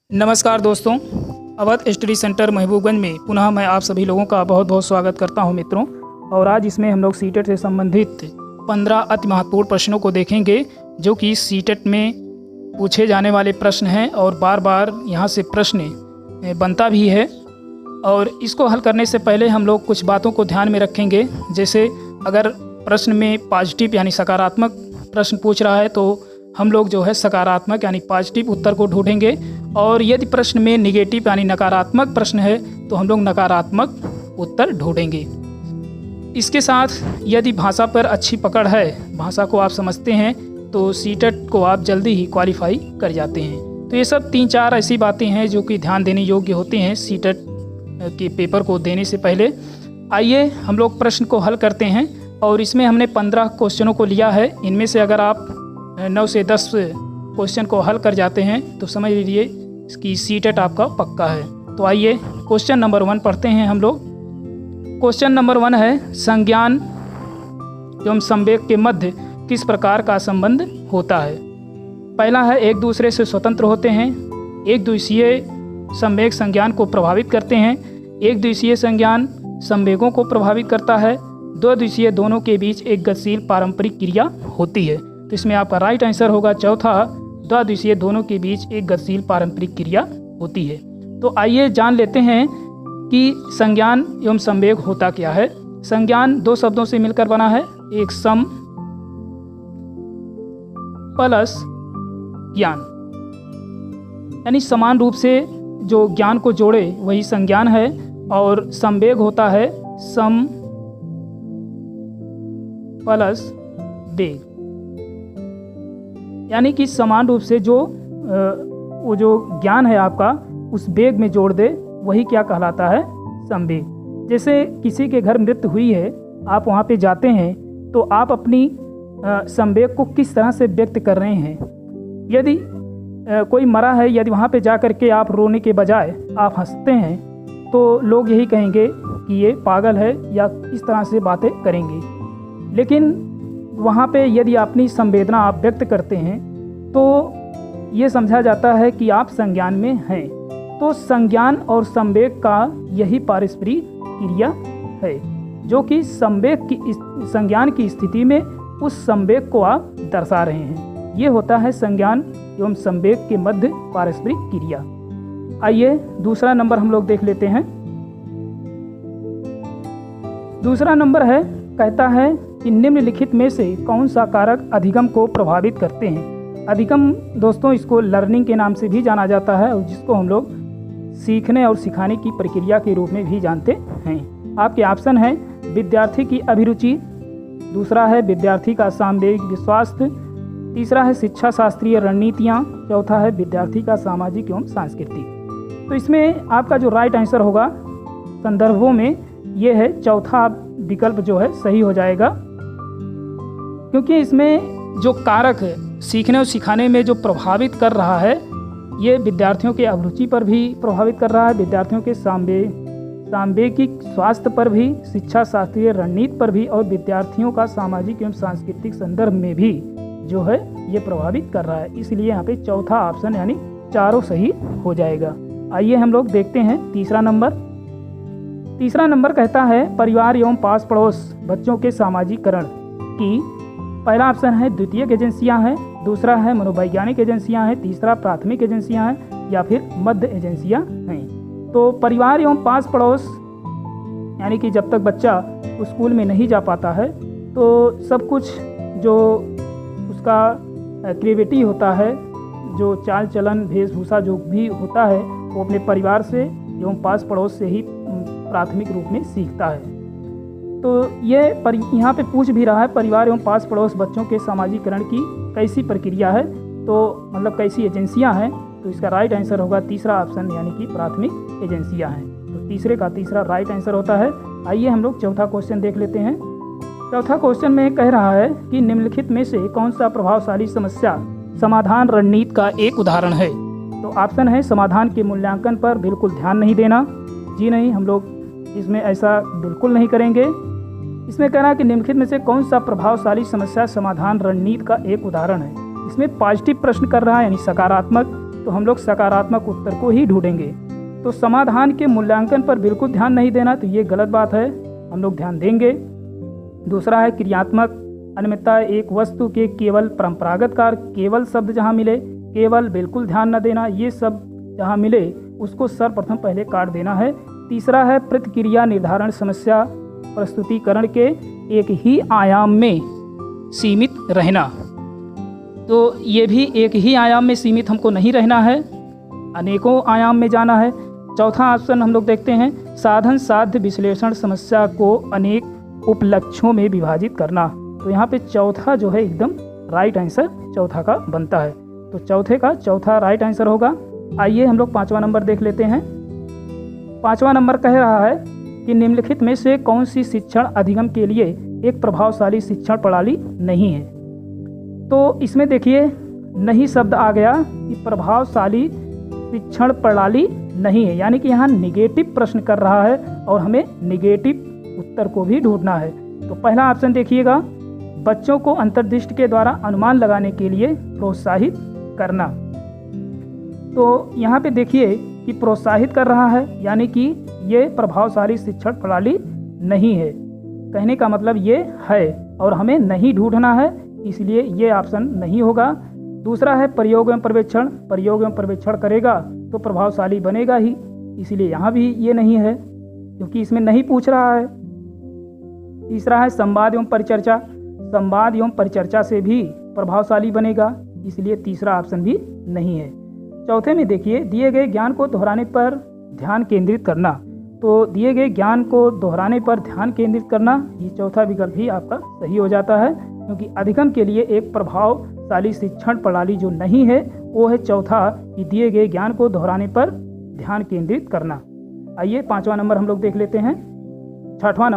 नमस्कार दोस्तों, Awadh study centre Mahbubganj में पुनः मैं आप सभी लोगों का बहुत बहुत स्वागत करता हूं मित्रों। और आज इसमें हम लोग सीटेट से संबंधित 15 अति महत्वपूर्ण प्रश्नों को देखेंगे जो कि सीटेट में पूछे जाने वाले प्रश्न हैं और बार बार यहां से प्रश्न बनता भी है। और इसको हल करने से पहले हम लोग कुछ बातों को ध्यान में रखेंगे। जैसे अगर प्रश्न में पॉजिटिव यानी सकारात्मक प्रश्न पूछ रहा है तो हम लोग जो है सकारात्मक यानी पॉजिटिव उत्तर को ढूंढेंगे, और यदि प्रश्न में निगेटिव यानी नकारात्मक प्रश्न है तो हम लोग नकारात्मक उत्तर ढूंढेंगे। इसके साथ यदि भाषा पर अच्छी पकड़ है, भाषा को आप समझते हैं, तो सीटेट को आप जल्दी ही क्वालिफाई कर जाते हैं। तो ये सब 3-4 ऐसी बातें हैं जो कि ध्यान देने योग्य होते हैं सीटेट के पेपर को देने से पहले। आइए हम लोग प्रश्न को हल करते हैं। और इसमें हमने 15 क्वेश्चनों को लिया है। इनमें से अगर आप 9 से 10 क्वेश्चन को हल कर जाते हैं तो समझ लीजिए कि सीटेट आपका पक्का है। तो आइए क्वेश्चन नंबर 1 पढ़ते हैं हम लोग। क्वेश्चन नंबर 1 है, संज्ञान एवं संवेग के मध्य किस प्रकार का संबंध होता है। पहला है, एक दूसरे से स्वतंत्र होते हैं। एक द्वितीय संवेग संज्ञान को प्रभावित करते हैं। एक द्वितीय संज्ञान संवेगों को प्रभावित करता है। दो द्वितीय दोनों के बीच एक गतिशील पारंपरिक क्रिया होती है। तो इसमें आपका राइट आंसर होगा चौथा, द्वितीय दोनों के बीच एक गतिशील पारंपरिक क्रिया होती है। तो आइए जान लेते हैं कि संज्ञान एवं संवेग होता क्या है। संज्ञान 2 शब्दों से मिलकर बना है, एक सम प्लस ज्ञान, यानी समान रूप से जो ज्ञान को जोड़े वही संज्ञान है। और संवेग होता है सम प्लस वेग, यानी कि समान रूप से जो वो जो ज्ञान है आपका उस वेग में जोड़ दे, वही क्या कहलाता है, संवेग। जैसे किसी के घर मृत्यु हुई है, आप वहाँ पे जाते हैं तो आप अपनी संवेग को किस तरह से व्यक्त कर रहे हैं। यदि कोई मरा है, यदि वहाँ पे जा कर के आप रोने के बजाय आप हंसते हैं तो लोग यही कहेंगे कि ये पागल है, या इस तरह से बातें करेंगे। लेकिन वहाँ पे यदि अपनी संवेदना आप व्यक्त करते हैं तो ये समझा जाता है कि आप संज्ञान में हैं। तो संज्ञान और संवेग का यही पारस्परिक क्रिया है, जो कि संवेग की संज्ञान की स्थिति में उस संवेग को आप दर्शा रहे हैं। ये होता है संज्ञान एवं संवेग के मध्य पारस्परिक क्रिया। आइए दूसरा नंबर हम लोग देख लेते हैं। दूसरा नंबर है, कहता है कि निम्नलिखित में से कौन सा कारक अधिगम को प्रभावित करते हैं। अधिगम दोस्तों इसको लर्निंग के नाम से भी जाना जाता है, और जिसको हम लोग सीखने और सिखाने की प्रक्रिया के रूप में भी जानते हैं। आपके ऑप्शन है विद्यार्थी की अभिरुचि, दूसरा है विद्यार्थी का सामवेगिक स्वास्थ्य, तीसरा है शिक्षा शास्त्रीय रणनीतियाँ, चौथा है विद्यार्थी का सामाजिक एवं सांस्कृतिक। तो इसमें आपका जो राइट आंसर होगा संदर्भों में ये है चौथा विकल्प जो है सही हो जाएगा, क्योंकि इसमें जो कारक है सीखने और सिखाने में जो प्रभावित कर रहा है, ये विद्यार्थियों के अभिरुचि पर भी प्रभावित कर रहा है, विद्यार्थियों के सामवेगिक स्वास्थ्य पर भी, शिक्षा शास्त्रीय रणनीति पर भी, और विद्यार्थियों का सामाजिक एवं सांस्कृतिक संदर्भ में भी जो है ये प्रभावित कर रहा है। इसलिए यहाँ पे चौथा ऑप्शन यानी चारों सही हो जाएगा। आइए हम लोग देखते हैं तीसरा नंबर। तीसरा नंबर कहता है परिवार एवं पास पड़ोस बच्चों के सामाजिकरण की। पहला ऑप्शन है द्वितीयक एजेंसियां हैं, दूसरा है मनोवैज्ञानिक एजेंसियां हैं, तीसरा प्राथमिक एजेंसियां हैं, या फिर मध्य एजेंसियां हैं। तो परिवार एवं पास पड़ोस यानी कि जब तक बच्चा स्कूल में नहीं जा पाता है तो सब कुछ जो उसका क्रिएटिविटी होता है, जो चाल चलन वेशभूषा जो भी होता है, वो अपने परिवार से एवं पास पड़ोस से ही प्राथमिक रूप में सीखता है। तो ये यहाँ पे पूछ भी रहा है परिवार एवं पास पड़ोस बच्चों के सामाजिकरण की कैसी प्रक्रिया है, तो मतलब कैसी एजेंसियां हैं। तो इसका राइट आंसर होगा तीसरा ऑप्शन यानी कि प्राथमिक एजेंसियां हैं। तो तीसरे का तीसरा राइट आंसर होता है। आइए हम लोग चौथा क्वेश्चन देख लेते हैं। चौथा क्वेश्चन में कह रहा है कि निम्नलिखित में से कौन सा प्रभावशाली समस्या समाधान रणनीति का एक उदाहरण है। तो ऑप्शन है समाधान के मूल्यांकन पर बिल्कुल ध्यान नहीं देना। जी नहीं, हम लोग इसमें ऐसा बिल्कुल नहीं करेंगे। इसमें कह रहा है कि निम्नलिखित में से कौन सा प्रभावशाली समस्या समाधान रणनीति का एक उदाहरण है। इसमें पॉजिटिव प्रश्न कर रहा है यानी सकारात्मक, तो हम लोग सकारात्मक उत्तर को ही ढूंढेंगे। तो समाधान के मूल्यांकन पर बिल्कुल ध्यान नहीं देना, तो ये गलत बात है, हम लोग ध्यान देंगे। दूसरा है क्रियात्मक अनियमितता, एक वस्तु के केवल परंपरागत कार्य, केवल शब्द जहाँ मिले केवल बिल्कुल ध्यान न देना, ये सब जहाँ मिले उसको सर्वप्रथम पहले काट देना है। तीसरा है प्रतिक्रिया निर्धारण समस्या प्रस्तुतिकरण के एक ही आयाम में सीमित रहना, तो ये भी एक ही आयाम में सीमित हमको नहीं रहना है, अनेकों आयाम में जाना है। चौथा ऑप्शन हम लोग देखते हैं, साधन साध्य विश्लेषण समस्या को अनेक उपलक्ष्यों में विभाजित करना। तो यहाँ पे चौथा जो है एकदम राइट आंसर चौथा का बनता है, तो चौथे का चौथा राइट आंसर होगा। आइए हम लोग 5वां नंबर देख लेते हैं। 5वां नंबर कह रहा है कि निम्नलिखित में से कौन सी शिक्षण अधिगम के लिए एक प्रभावशाली शिक्षण प्रणाली नहीं है। तो इसमें देखिए नहीं शब्द आ गया कि प्रभावशाली शिक्षण प्रणाली नहीं है, यानी कि यहाँ निगेटिव प्रश्न कर रहा है और हमें निगेटिव उत्तर को भी ढूंढना है। तो पहला ऑप्शन देखिएगा, बच्चों को अंतर्दृष्टि के द्वारा अनुमान लगाने के लिए प्रोत्साहित करना। तो यहाँ पे देखिए कि प्रोत्साहित कर रहा है, यानी कि ये प्रभावशाली शिक्षण प्रणाली नहीं है। कहने का मतलब ये है और हमें नहीं ढूंढना है, इसलिए ये ऑप्शन नहीं होगा। दूसरा है प्रयोग एवं पर्यवेक्षण, प्रयोग एवं पर्यवेक्षण करेगा तो प्रभावशाली बनेगा ही, इसलिए यहाँ भी ये नहीं है क्योंकि इसमें नहीं पूछ रहा है। तीसरा है संवाद एवं परिचर्चा, संवाद एवं परिचर्चा से भी प्रभावशाली बनेगा, इसलिए तीसरा ऑप्शन भी नहीं है। चौथे में देखिए दिए गए ज्ञान को दोहराने पर ध्यान केंद्रित करना, तो दिए गए ज्ञान को दोहराने पर ध्यान केंद्रित करना, ये चौथा विकल्प भी आपका सही हो जाता है, क्योंकि अधिगम के लिए एक प्रभावशाली शिक्षण प्रणाली जो नहीं है वो है चौथा कि दिए गए ज्ञान को दोहराने पर ध्यान केंद्रित करना। आइए 5वां नंबर हम लोग देख लेते हैं। 6वां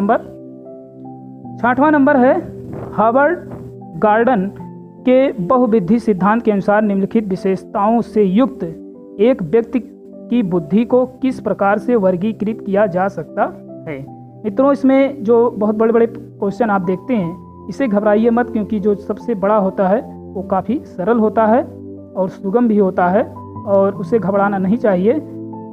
नंबर है हार्वर्ड गार्डन के बहुविधि सिद्धांत के अनुसार निम्नलिखित विशेषताओं से युक्त एक व्यक्ति की बुद्धि को किस प्रकार से वर्गीकृत किया जा सकता है। मित्रों, इसमें जो बहुत बड़े बड़े क्वेश्चन आप देखते हैं इसे घबराइए मत, क्योंकि जो सबसे बड़ा होता है वो काफ़ी सरल होता है और सुगम भी होता है और उसे घबराना नहीं चाहिए।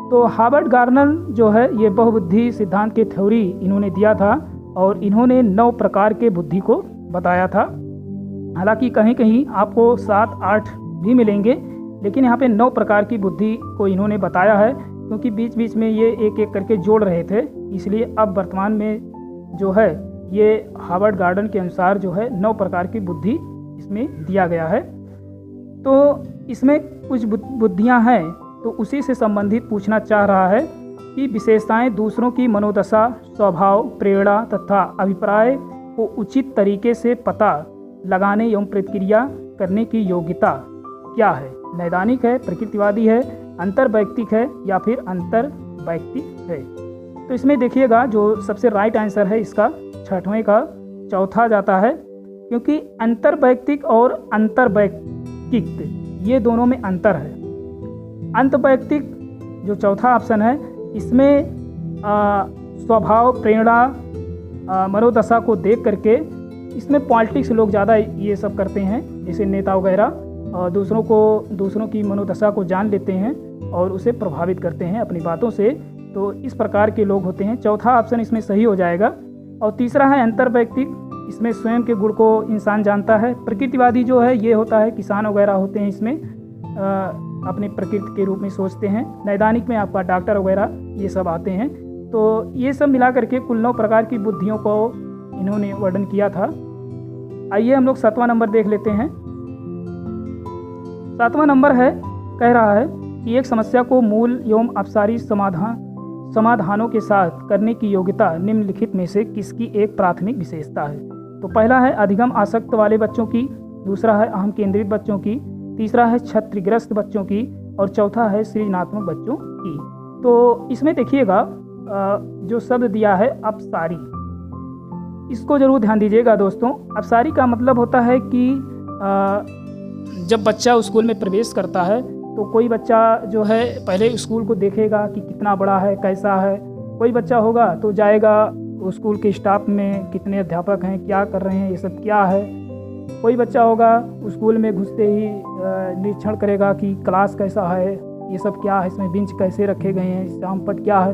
तो हार्वर्ड गार्डनर जो है ये बहुबुद्धि सिद्धांत की थ्योरी इन्होंने दिया था और इन्होंने 9 प्रकार के बुद्धि को बताया था। हालांकि कहीं कहीं आपको 7-8 भी मिलेंगे, लेकिन यहाँ पे 9 प्रकार की बुद्धि को इन्होंने बताया है, क्योंकि बीच बीच में ये एक एक करके जोड़ रहे थे, इसलिए अब वर्तमान में जो है ये हार्वर्ड गार्डन के अनुसार जो है 9 प्रकार की बुद्धि इसमें दिया गया है। तो इसमें कुछ बुद्धियाँ हैं, तो उसी से संबंधित पूछना चाह रहा है कि विशेषताएं दूसरों की मनोदशा, स्वभाव, प्रेरणा तथा अभिप्राय को उचित तरीके से पता लगाने एवं प्रतिक्रिया करने की योग्यता क्या है। नैदानिक है, प्रकृतिवादी है, अंतर्वैयक्तिक है या फिर अंतर्वैयक्तिक है। तो इसमें देखिएगा जो सबसे राइट आंसर है इसका 6वें का चौथा जाता है, क्योंकि अंतर्वैयक्तिक और अंतर्वैयक्तिक ये दोनों में अंतर है। अंतर्वैयक्तिक जो चौथा ऑप्शन है इसमें स्वभाव, प्रेरणा, मनोदशा को देख करके इसमें पॉलिटिक्स लोग ज़्यादा ये सब करते हैं, जैसे नेता वगैरह दूसरों की मनोदशा को जान लेते हैं और उसे प्रभावित करते हैं अपनी बातों से, तो इस प्रकार के लोग होते हैं। चौथा ऑप्शन इसमें सही हो जाएगा। और तीसरा है अंतर्वैयक्तिक, इसमें स्वयं के गुण को इंसान जानता है। प्रकृतिवादी जो है ये होता है किसान वगैरह होते हैं, इसमें अपने प्रकृति के रूप में सोचते हैं। नैदानिक में आपका डॉक्टर वगैरह ये सब आते हैं। तो ये सब मिला करके कुल 9 प्रकार की बुद्धियों को इन्होंने वर्णन किया था। आइए हम लोग 7वां नंबर देख लेते हैं। 7वां नंबर है कह रहा है कि एक समस्या को मूल एवं अपसारी समाधानों के साथ करने की योग्यता निम्नलिखित में से किसकी एक प्राथमिक विशेषता है। तो पहला है अधिगम आसक्त वाले बच्चों की, दूसरा है अहम केंद्रित बच्चों की, तीसरा है क्षतिग्रस्त बच्चों की और चौथा है सृजनात्मक बच्चों की। तो इसमें देखिएगा जो शब्द दिया है अपसारी, इसको जरूर ध्यान दीजिएगा दोस्तों। अपसारी का मतलब होता है कि जब बच्चा स्कूल में प्रवेश करता है तो कोई बच्चा जो है पहले स्कूल को देखेगा कि कितना बड़ा है, कैसा है। कोई बच्चा होगा तो जाएगा स्कूल के स्टाफ में कितने अध्यापक हैं, क्या कर रहे हैं, ये सब क्या है, कोई बच्चा होगा स्कूल में घुसते ही निरीक्षण करेगा कि क्लास कैसा है, ये सब क्या है, इसमें बेंच कैसे रखे गए हैं, श्यामपट्ट क्या है।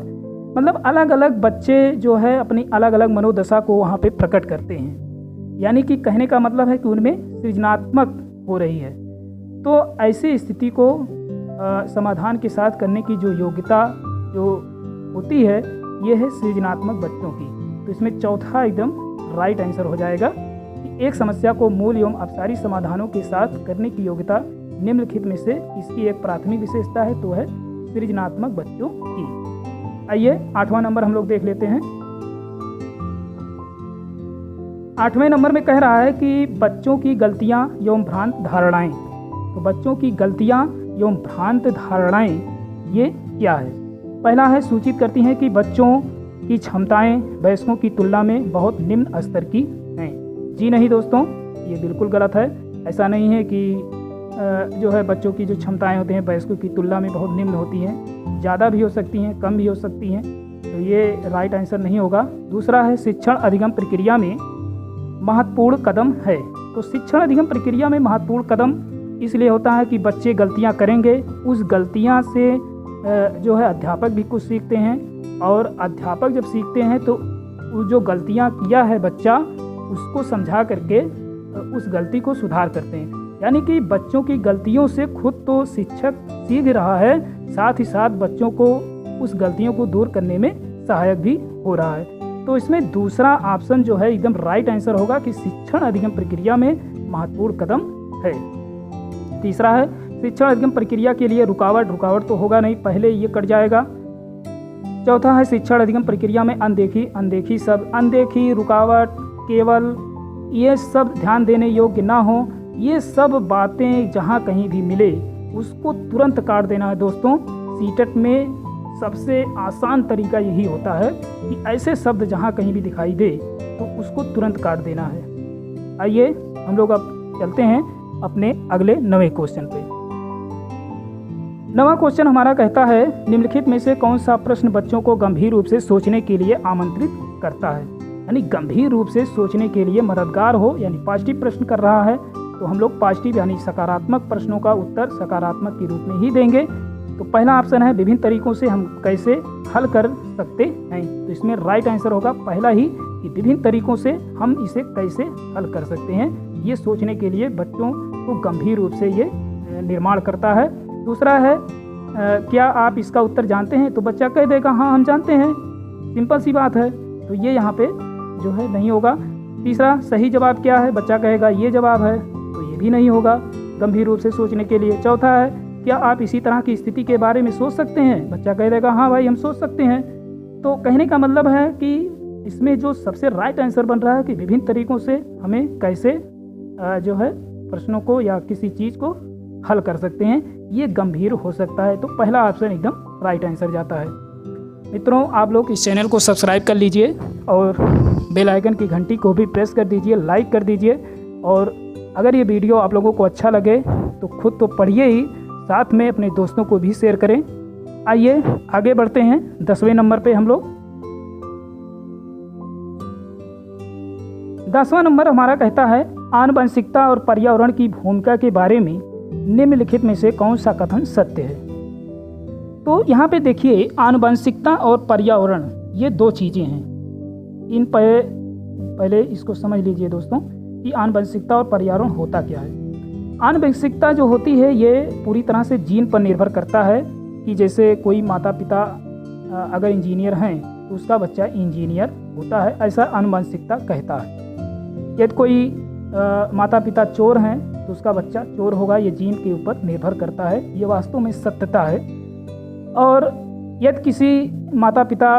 मतलब अलग अलग बच्चे जो है अपनी अलग अलग मनोदशा को वहाँ पे प्रकट करते हैं। यानी कि कहने का मतलब है कि उनमें सृजनात्मक हो रही है। तो ऐसी स्थिति को समाधान के साथ करने की जो योग्यता जो होती है, ये है सृजनात्मक बच्चों की। तो इसमें चौथा एकदम राइट आंसर हो जाएगा कि एक समस्या को मूल एवं अपसारी समाधानों के साथ करने की योग्यता निम्नलिखित में से इसकी एक प्राथमिक विशेषता है, तो है सृजनात्मक बच्चों की। आइए 8वां नंबर हम लोग देख लेते हैं। 8वें नंबर में कह रहा है कि बच्चों की गलतियां एवं भ्रांत धारणाएं। तो बच्चों की गलतियां एवं भ्रांत धारणाएं ये क्या है? पहला है, सूचित करती हैं कि बच्चों की क्षमताएं वयस्कों की तुलना में बहुत निम्न स्तर की हैं। जी नहीं दोस्तों, ये बिल्कुल गलत है। ऐसा नहीं है कि जो है बच्चों की जो क्षमताएं होती हैं वयस्कों की तुलना में बहुत निम्न होती हैं। ज़्यादा भी हो सकती हैं, कम भी हो सकती हैं। तो ये राइट आंसर नहीं होगा। दूसरा है, शिक्षण अधिगम प्रक्रिया में महत्वपूर्ण कदम है। तो शिक्षण अधिगम प्रक्रिया में महत्वपूर्ण कदम इसलिए होता है कि बच्चे गलतियां करेंगे, उस गलतियां से जो है अध्यापक भी कुछ सीखते हैं, और अध्यापक जब सीखते हैं तो जो गलतियां किया है बच्चा उसको समझा करके उस गलती को सुधार करते हैं। यानी कि बच्चों की गलतियों से खुद तो शिक्षक सीख रहा है, साथ ही साथ बच्चों को उस गलतियों को दूर करने में सहायक भी हो रहा है। तो इसमें दूसरा ऑप्शन जो है एकदम राइट आंसर होगा कि शिक्षण अधिगम प्रक्रिया में महत्वपूर्ण कदम है। तीसरा है, शिक्षण अधिगम प्रक्रिया के लिए रुकावट तो होगा नहीं, पहले ये कट जाएगा। चौथा है, शिक्षण अधिगम प्रक्रिया में अनदेखी रुकावट केवल ये सब ध्यान देने योग्य ना हो, ये सब बातें जहाँ कहीं भी मिले उसको तुरंत काट देना है दोस्तों। सीटेट में सबसे आसान तरीका यही होता है कि ऐसे शब्द जहाँ कहीं भी दिखाई दे तो उसको तुरंत काट देना है। आइए हम लोग अब चलते हैं अपने अगले 9वें क्वेश्चन पे। 9वां क्वेश्चन हमारा कहता है, निम्नलिखित में से कौन सा प्रश्न बच्चों को गंभीर रूप से सोचने के लिए आमंत्रित करता है? यानी गंभीर रूप से सोचने के लिए मददगार हो, यानी पॉजिटिव प्रश्न कर रहा है तो हम लोग पॉजिटिव यानी सकारात्मक प्रश्नों का उत्तर सकारात्मक के रूप में ही देंगे। तो पहला ऑप्शन है, विभिन्न तरीकों से हम कैसे हल कर सकते हैं। तो इसमें राइट आंसर होगा पहला ही कि विभिन्न तरीकों से हम इसे कैसे हल कर सकते हैं। ये सोचने के लिए बच्चों को गंभीर रूप से ये निर्माण करता है। दूसरा है, क्या आप इसका उत्तर जानते हैं? तो बच्चा कह देगा हाँ हम जानते हैं, सिंपल सी बात है। तो ये यहाँ पे जो है नहीं होगा। तीसरा, सही जवाब क्या है? बच्चा कहेगा ये जवाब है, तो ये भी नहीं होगा गंभीर रूप से सोचने के लिए। चौथा है, क्या आप इसी तरह की स्थिति के बारे में सोच सकते हैं? बच्चा कह देगा हाँ भाई हम सोच सकते हैं। तो कहने का मतलब है कि इसमें जो सबसे राइट आंसर बन रहा है कि विभिन्न तरीकों से हमें कैसे जो है प्रश्नों को या किसी चीज़ को हल कर सकते हैं, ये गंभीर हो सकता है। तो पहला ऑप्शन एकदम राइट आंसर जाता है। मित्रों, आप लोग इस चैनल को सब्सक्राइब कर लीजिए और बेल आइकन की घंटी को भी प्रेस कर दीजिए, लाइक कर दीजिए। और अगर ये वीडियो आप लोगों को अच्छा लगे तो खुद तो पढ़िए ही, साथ में अपने दोस्तों को भी शेयर करें। आइए आगे बढ़ते हैं 10वें नंबर पे हम लोग। 10वां नंबर हमारा कहता है, आनुवंशिकता और पर्यावरण की भूमिका के बारे में निम्नलिखित में से कौन सा कथन सत्य है? तो यहाँ पे देखिए, आनुवंशिकता और पर्यावरण ये दो चीज़ें हैं। इन पहले इसको समझ लीजिए दोस्तों कि आनुवंशिकता और पर्यावरण होता क्या है। आनुवंशिकता जो होती है ये पूरी तरह से जीन पर निर्भर करता है कि जैसे कोई माता पिता अगर इंजीनियर हैं तो उसका बच्चा इंजीनियर होता है, ऐसा आनुवंशिकता कहता है। यदि कोई माता पिता चोर हैं तो उसका बच्चा चोर होगा, ये जीन के ऊपर निर्भर करता है। ये वास्तव में सत्यता है। और यदि किसी माता पिता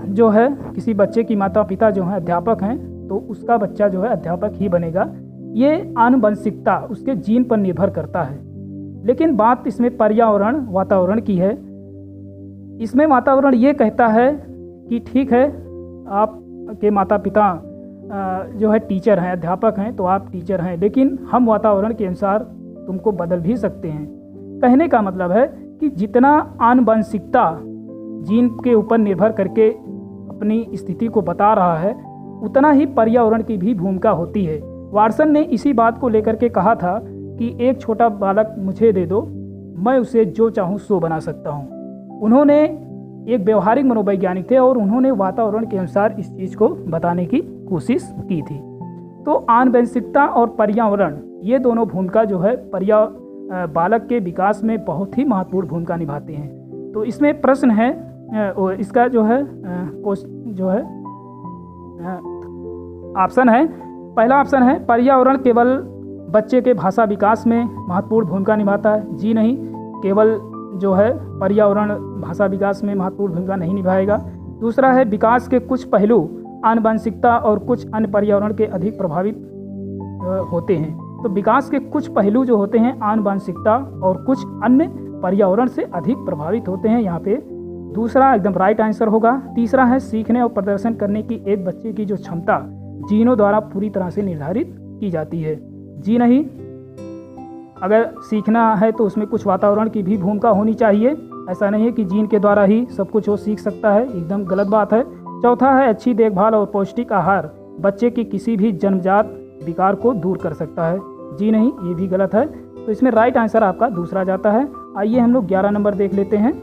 जो है, किसी बच्चे की माता पिता जो हैं अध्यापक हैं तो उसका बच्चा जो है अध्यापक ही बनेगा। ये आनुवंशिकता उसके जीन पर निर्भर करता है। लेकिन बात इसमें पर्यावरण वातावरण की है। इसमें वातावरण ये कहता है कि ठीक है, आपके माता पिता जो है टीचर हैं, अध्यापक हैं, तो आप टीचर हैं, लेकिन हम वातावरण के अनुसार तुमको बदल भी सकते हैं। कहने का मतलब है कि जितना आनुवंशिकता जीन के ऊपर निर्भर करके अपनी स्थिति को बता रहा है, उतना ही पर्यावरण की भी भूमिका होती है। वाटसन ने इसी बात को लेकर के कहा था कि एक छोटा बालक मुझे दे दो, मैं उसे जो चाहूँ सो बना सकता हूँ। उन्होंने एक व्यवहारिक मनोवैज्ञानिक थे और उन्होंने वातावरण के अनुसार इस चीज़ को बताने की कोशिश की थी। तो आनुवंशिकता और पर्यावरण ये दोनों भूमिका जो है बालक के विकास में बहुत ही महत्वपूर्ण भूमिका निभाते हैं। तो इसमें प्रश्न है इसका जो है ऑप्शन है, पहला ऑप्शन है पर्यावरण केवल बच्चे के भाषा विकास में महत्वपूर्ण भूमिका निभाता है। जी नहीं, केवल जो है पर्यावरण भाषा विकास में महत्वपूर्ण भूमिका नहीं निभाएगा। दूसरा है विकास के कुछ पहलू आनुवंशिकता और कुछ अन्य पर्यावरण के अधिक प्रभावित होते हैं। तो विकास के कुछ पहलू जो होते हैं आनुवंशिकता और कुछ अन्य पर्यावरण से अधिक प्रभावित होते हैं। यहाँ पे दूसरा एकदम राइट आंसर होगा। तीसरा है सीखने और प्रदर्शन करने की एक बच्चे की जो क्षमता जीनों द्वारा पूरी तरह से निर्धारित की जाती है। जी नहीं, अगर सीखना है तो उसमें कुछ वातावरण की भी भूमिका होनी चाहिए। ऐसा नहीं है कि जीन के द्वारा ही सब कुछ वो सीख सकता है, एकदम गलत बात है। चौथा है अच्छी देखभाल और पौष्टिक आहार बच्चे की किसी भी जन्मजात विकार को दूर कर सकता है। जी नहीं, ये भी गलत है। तो इसमें राइट आंसर आपका दूसरा जाता है। आइए हम लोग 11 नंबर देख लेते हैं।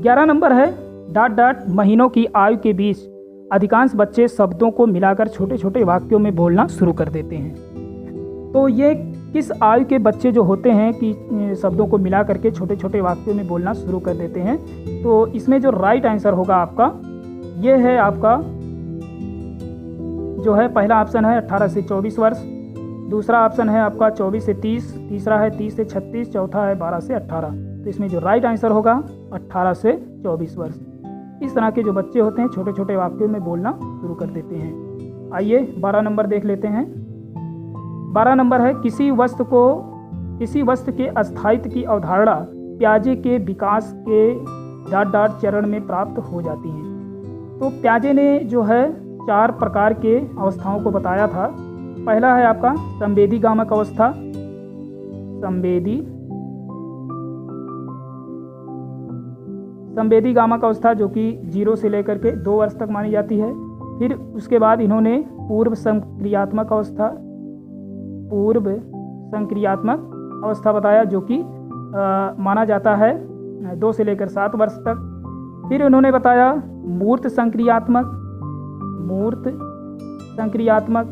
11 नंबर है महीनों की आयु के बीच अधिकांश बच्चे शब्दों को मिलाकर छोटे छोटे वाक्यों में बोलना शुरू कर देते हैं। तो ये किस आयु के बच्चे जो होते हैं कि शब्दों को मिला करके छोटे छोटे वाक्यों में बोलना शुरू कर देते हैं। तो इसमें जो राइट आंसर होगा आपका ये है आपका जो है पहला ऑप्शन है 18 से 24 वर्ष, दूसरा ऑप्शन है आपका 24 से 30, तीसरा है 30 से 36, चौथा है 12 से 18। तो इसमें जो राइट आंसर होगा 18 से 24 वर्ष। इस तरह के जो बच्चे होते हैं छोटे छोटे वाक्यों में बोलना शुरू कर देते हैं। आइए 12 नंबर देख लेते हैं। 12 नंबर है किसी वस्तु के अस्थायित्व की अवधारणा प्याजे के विकास के चरण में प्राप्त हो जाती है। तो प्याजे ने जो है 4 प्रकार के अवस्थाओं को बताया था। पहला है आपका संवेदी गामक अवस्था, संवेदी गामक अवस्था जो कि 0 से लेकर के 2 वर्ष तक मानी जाती है। फिर उसके बाद इन्होंने पूर्व संक्रियात्मक अवस्था बताया जो कि माना जाता है 2 से लेकर 7 वर्ष तक। फिर उन्होंने बताया मूर्त संक्रियात्मक,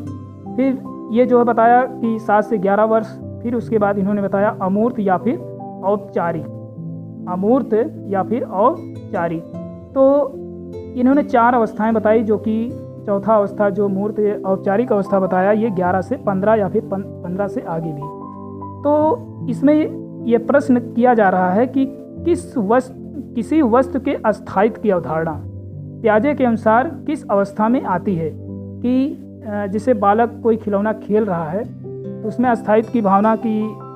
फिर ये जो है बताया कि 7 से 11 वर्ष। फिर उसके बाद इन्होंने बताया अमूर्त या फिर औपचारिक। तो इन्होंने 4 अवस्थाएं बताई जो कि चौथा अवस्था जो मूर्त औपचारिक अवस्था बताया ये 11 से 15 या फिर 15 से आगे भी। तो इसमें ये प्रश्न किया जा रहा है कि किसी वस्तु के अस्थायित्व की अवधारणा प्याजे के अनुसार किस अवस्था में आती है कि जैसे बालक कोई खिलौना खेल रहा है तो उसमें अस्थायित्व की भावना की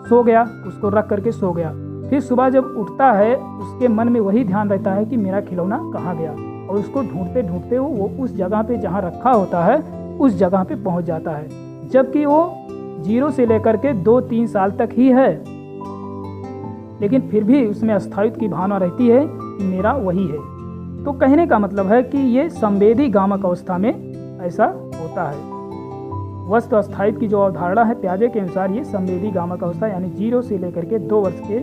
सो गया, उसको रख करके सो गया। फिर सुबह जब उठता है उसके मन में वही ध्यान रहता है कि मेरा खिलौना कहाँ गया, और उसको ढूंढते ढूंढते वो उस जगह पे जहाँ रखा होता है उस जगह पे पहुँच जाता है। जबकि वो 0 से लेकर के 2-3 साल तक ही है, लेकिन फिर भी उसमें अस्थायित्व की भावना रहती है कि मेरा वही है। तो कहने का मतलब है कि ये संवेदी गामक अवस्था में ऐसा होता है। वस्तु अस्थायित्व की जो अवधारणा है प्याजे के अनुसार ये संवेदी गामक अवस्था यानी 0 से लेकर के 2 वर्ष के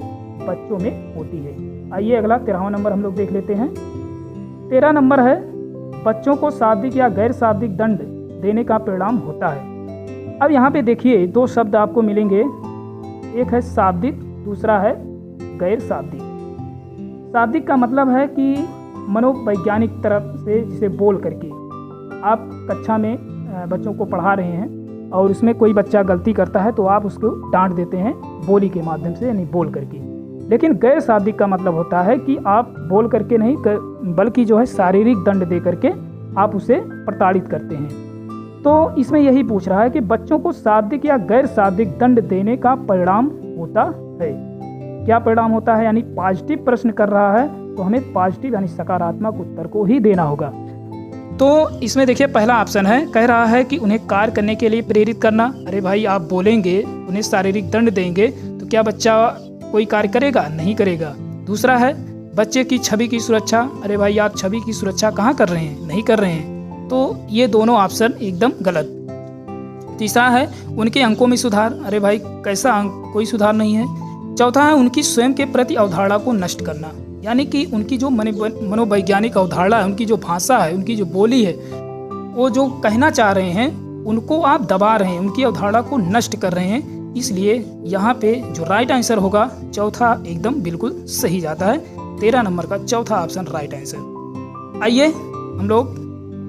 बच्चों में होती है। आइए अगला 13वां नंबर हम लोग देख लेते हैं। 13 नंबर है बच्चों को शाब्दिक या गैर शाब्दिक दंड देने का परिणाम होता है। अब यहाँ पे देखिए 2 शब्द आपको मिलेंगे, एक है शाब्दिक, दूसरा है गैर शाब्दिक। शाब्दिक का मतलब है कि मनोवैज्ञानिक तरफ से जिसे बोल करके आप कक्षा में बच्चों को पढ़ा रहे हैं और उसमें कोई बच्चा गलती करता है तो आप उसको डांट देते हैं बोली के माध्यम से यानी बोल करके। लेकिन गैर शाब्दिक का मतलब होता है कि आप बोल करके नहीं बल्कि जो है शारीरिक दंड दे करके आप उसे प्रताड़ित करते हैं। तो इसमें यही पूछ रहा है कि बच्चों को शाब्दिक या गैर शाब्दिक दंड देने का परिणाम होता है। क्या परिणाम होता है यानी पॉजिटिव प्रश्न कर रहा है तो हमें पॉजिटिव यानी सकारात्मक उत्तर को ही देना होगा। तो इसमें देखिए पहला ऑप्शन है, कह रहा है कि उन्हें कार्य करने के लिए प्रेरित करना। अरे भाई आप बोलेंगे, उन्हें शारीरिक दंड देंगे तो क्या बच्चा कोई कार्य करेगा? नहीं करेगा। दूसरा है बच्चे की छवि की सुरक्षा। अरे भाई आप छवि की सुरक्षा कहाँ कर रहे हैं? नहीं कर रहे हैं। तो ये दोनों ऑप्शन एकदम गलत। तीसरा है उनके अंकों में सुधार। अरे भाई कैसा अंक, कोई सुधार नहीं है। चौथा है उनकी स्वयं के प्रति अवधारणा को नष्ट करना, यानी कि उनकी जो मनोवैज्ञानिक अवधारणा है, उनकी जो भाषा है, उनकी जो बोली है, वो जो कहना चाह रहे हैं उनको आप दबा रहे हैं, उनकी अवधारणा को नष्ट कर रहे हैं। इसलिए यहाँ पे जो राइट आंसर होगा चौथा एकदम बिल्कुल सही जाता है। 13 नंबर का चौथा ऑप्शन राइट आंसर। आइए हम लोग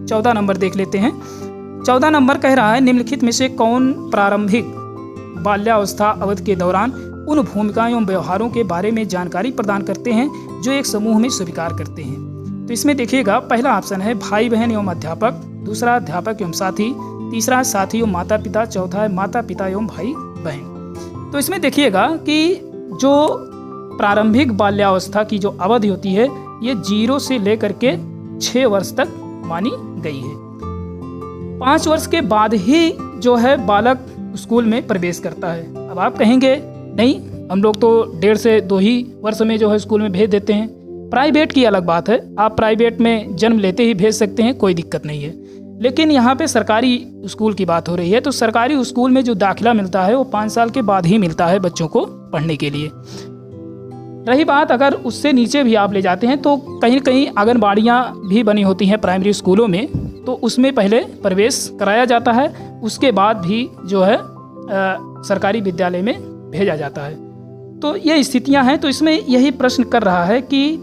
14 नंबर देख लेते हैं। 14 नंबर कह रहा है निम्नलिखित में से कौन प्रारंभिक बाल्यावस्था अवधि के दौरान उन भूमिकाओं एवं व्यवहारों के बारे में जानकारी प्रदान करते हैं जो एक समूह में स्वीकार करते हैं। तो इसमें देखिएगा पहला ऑप्शन है भाई बहन एवं अध्यापक, दूसरा अध्यापक एवं साथी, तीसरा साथी एवं माता पिता, चौथा है माता पिता एवं भाई बहन। तो इसमें देखिएगा कि जो प्रारंभिक बाल्यावस्था की जो अवधि होती है ये 0 से लेकर के 6 वर्ष तक मानी गई है। 5 वर्ष के बाद ही जो है बालक स्कूल में प्रवेश करता है। अब आप कहेंगे नहीं, हम लोग तो 1.5 से 2 ही वर्ष में जो है स्कूल में भेज देते हैं। प्राइवेट की अलग बात है, आप प्राइवेट में जन्म लेते ही भेज सकते हैं, कोई दिक्कत नहीं है। लेकिन यहाँ पे सरकारी स्कूल की बात हो रही है, तो सरकारी स्कूल में जो दाखिला मिलता है वो 5 साल के बाद ही मिलता है बच्चों को पढ़ने के लिए। रही बात अगर उससे नीचे भी आप ले जाते हैं तो कहीं कहीं आंगनबाड़ियाँ भी बनी होती हैं प्राइमरी स्कूलों में, तो उसमें पहले प्रवेश कराया जाता है, उसके बाद भी जो है सरकारी विद्यालय में भेजा जाता है। तो ये स्थितियां हैं। तो इसमें यही प्रश्न कर रहा है कि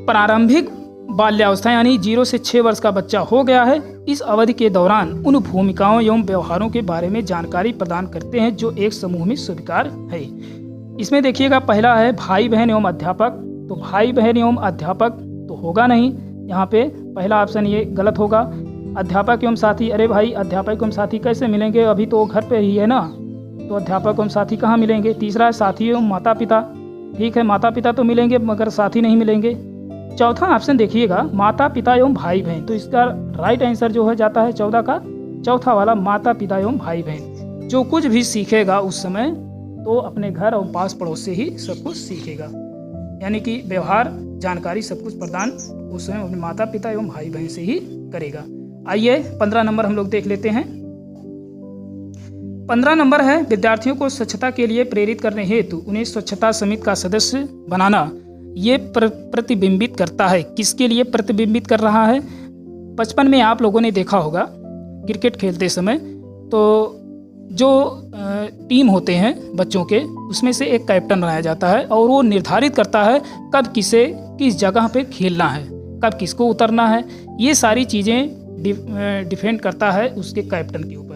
प्रारंभिक बाल्यावस्था यानी 0 से 6 वर्ष का बच्चा हो गया है, इस अवधि के दौरान उन भूमिकाओं एवं व्यवहारों के बारे में जानकारी प्रदान करते हैं जो एक समूह में स्वीकार है। इसमें देखिएगा पहला है भाई बहन एवं अध्यापक, तो भाई बहन एवं अध्यापक तो होगा नहीं, यहाँ पे पहला ऑप्शन ये गलत होगा। अध्यापक एवं साथी, अरे भाई अध्यापक एवं साथी कैसे मिलेंगे, अभी तो घर पे ही है ना, तो अध्यापक एवं साथी कहाँ मिलेंगे। तीसरा है साथी एवं माता पिता, ठीक है माता पिता तो मिलेंगे मगर साथी नहीं मिलेंगे। चौथा ऑप्शन देखिएगा माता पिता एवं भाई बहन, तो इसका राइट आंसर जो है जाता है 14 का चौथा वाला माता पिता एवं भाई बहन। जो कुछ भी सीखेगा उस समय तो अपने घर और पास पड़ोस से ही सब कुछ सीखेगा, यानी कि व्यवहार जानकारी सब कुछ प्रदान उस समय अपने माता पिता एवं भाई बहन से ही करेगा। आइए 15 नंबर हम लोग देख लेते हैं। 15 नंबर है विद्यार्थियों को स्वच्छता के लिए प्रेरित करने हेतु उन्हें स्वच्छता समिति का सदस्य बनाना ये प्रतिबिंबित करता है। किसके लिए प्रतिबिंबित कर रहा है। बचपन में आप लोगों ने देखा होगा क्रिकेट खेलते समय, तो जो टीम होते हैं बच्चों के उसमें से एक कैप्टन बनाया जाता है और वो निर्धारित करता है कब किसे किस जगह पे खेलना है, कब किसको उतरना है, ये सारी चीज़ें डिफेंड करता है उसके कैप्टन के ऊपर।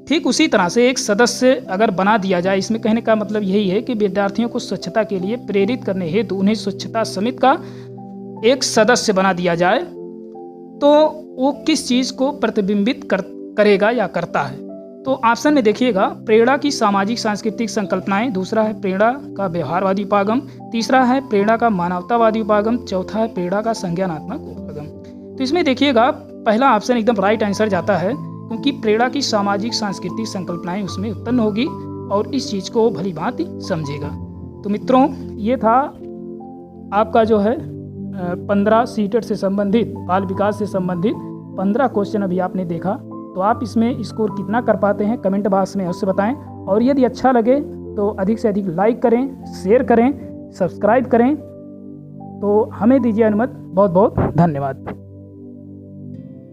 ठीक उसी तरह से एक सदस्य अगर बना दिया जाए, इसमें कहने का मतलब यही है कि विद्यार्थियों को स्वच्छता के लिए प्रेरित करने हेतु उन्हें स्वच्छता समिति का एक सदस्य बना दिया जाए तो वो किस चीज़ को प्रतिबिंबित करेगा या करता है। तो ऑप्शन में देखिएगा प्रेरणा की सामाजिक सांस्कृतिक संकल्पनाएं, दूसरा है प्रेरणा का व्यवहारवादी उपागम, तीसरा है प्रेरणा का मानवतावादी उपागम, चौथा है प्रेरणा का संज्ञानात्मक उपागम। तो इसमें देखिएगा पहला ऑप्शन एकदम राइट आंसर जाता है, क्योंकि प्रेरणा की सामाजिक सांस्कृतिक संकल्पनाएं उसमें उत्पन्न होगी और इस चीज़ को भली भांति समझेगा। तो मित्रों ये था आपका जो है 15 सीटेट से संबंधित बाल विकास से संबंधित 15 क्वेश्चन अभी आपने देखा। तो आप इसमें स्कोर कितना कर पाते हैं कमेंट बॉक्स में अवश्य बताएं, और यदि अच्छा लगे तो अधिक से अधिक लाइक करें, शेयर करें, सब्सक्राइब करें। तो हमें दीजिए अनुमति। बहुत बहुत धन्यवाद।